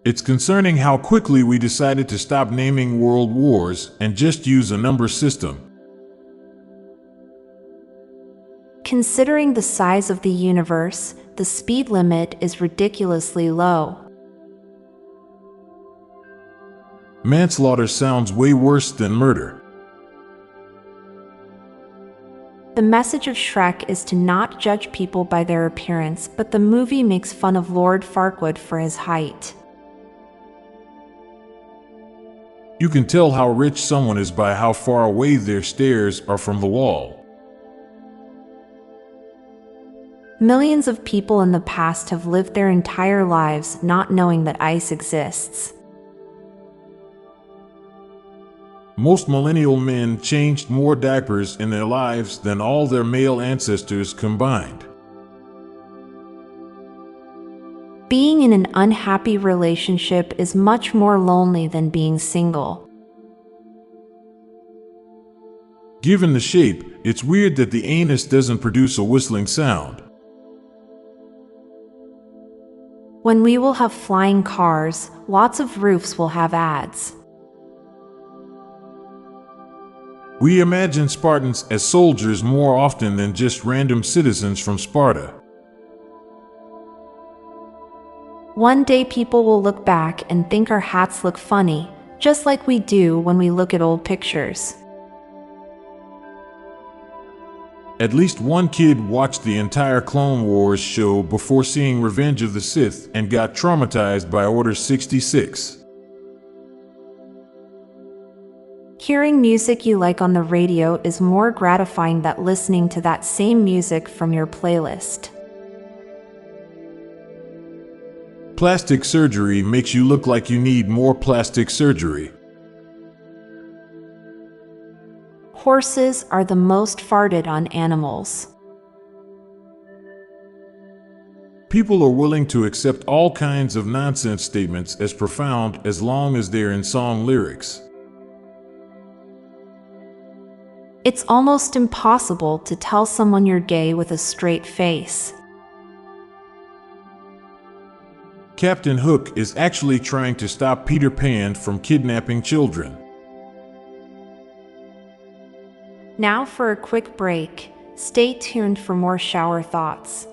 It's concerning how quickly we decided to stop naming world wars and just use a number system. Considering the size of the universe, the speed limit is ridiculously low. Manslaughter sounds way worse than murder. The message of Shrek is to not judge people by their appearance, but the movie makes fun of Lord Farquaad for his height. You can tell how rich someone is by how far away their stairs are from the wall. Millions of people in the past have lived their entire lives not knowing that ice exists. Most millennial men changed more diapers in their lives than all their male ancestors combined. Being in an unhappy relationship is much more lonely than being single. Given the shape, it's weird that the anus doesn't produce a whistling sound. When we will have flying cars, lots of roofs will have ads. We imagine Spartans as soldiers more often than just random citizens from Sparta. One day people will look back and think our hats look funny, just like we do when we look at old pictures. At least one kid watched the entire Clone Wars show before seeing Revenge of the Sith and got traumatized by Order 66. Hearing music you like on the radio is more gratifying than listening to that same music from your playlist. Plastic surgery makes you look like you need more plastic surgery. Horses are the most farted on animals. People are willing to accept all kinds of nonsense statements as profound as long as they're in song lyrics. It's almost impossible to tell someone you're gay with a straight face. Captain Hook is actually trying to stop Peter Pan from kidnapping children. Now for a quick break. Stay tuned for more shower thoughts.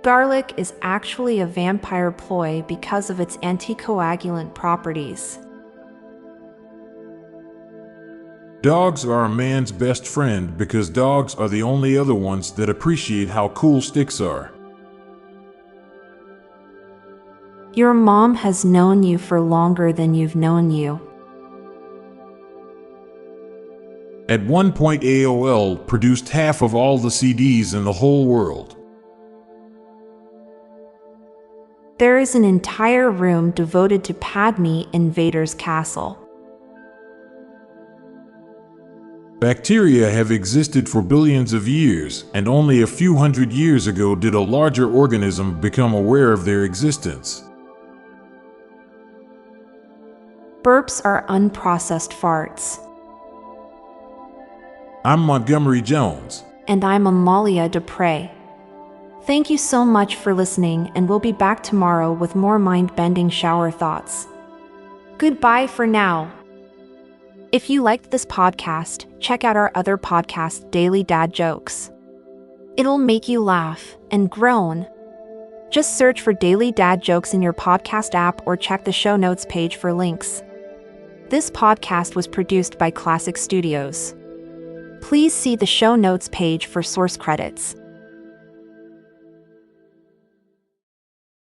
Garlic is actually a vampire ploy because of its anticoagulant properties. Dogs are a man's best friend because dogs are the only other ones that appreciate how cool sticks are. Your mom has known you for longer than you've known you. At one point, AOL produced half of all the CDs in the whole world. There is an entire room devoted to Padme in Vader's castle. Bacteria have existed for billions of years, and only a few hundred years ago did a larger organism become aware of their existence. Burps are unprocessed farts. I'm Montgomery Jones. And I'm Amalia Dupre. Thank you so much for listening, and we'll be back tomorrow with more mind-bending shower thoughts. Goodbye for now. If you liked this podcast, check out our other podcast, Daily Dad Jokes. It'll make you laugh and groan. Just search for Daily Dad Jokes in your podcast app or check the show notes page for links. This podcast was produced by Klassic Studios. Please see the show notes page for source credits.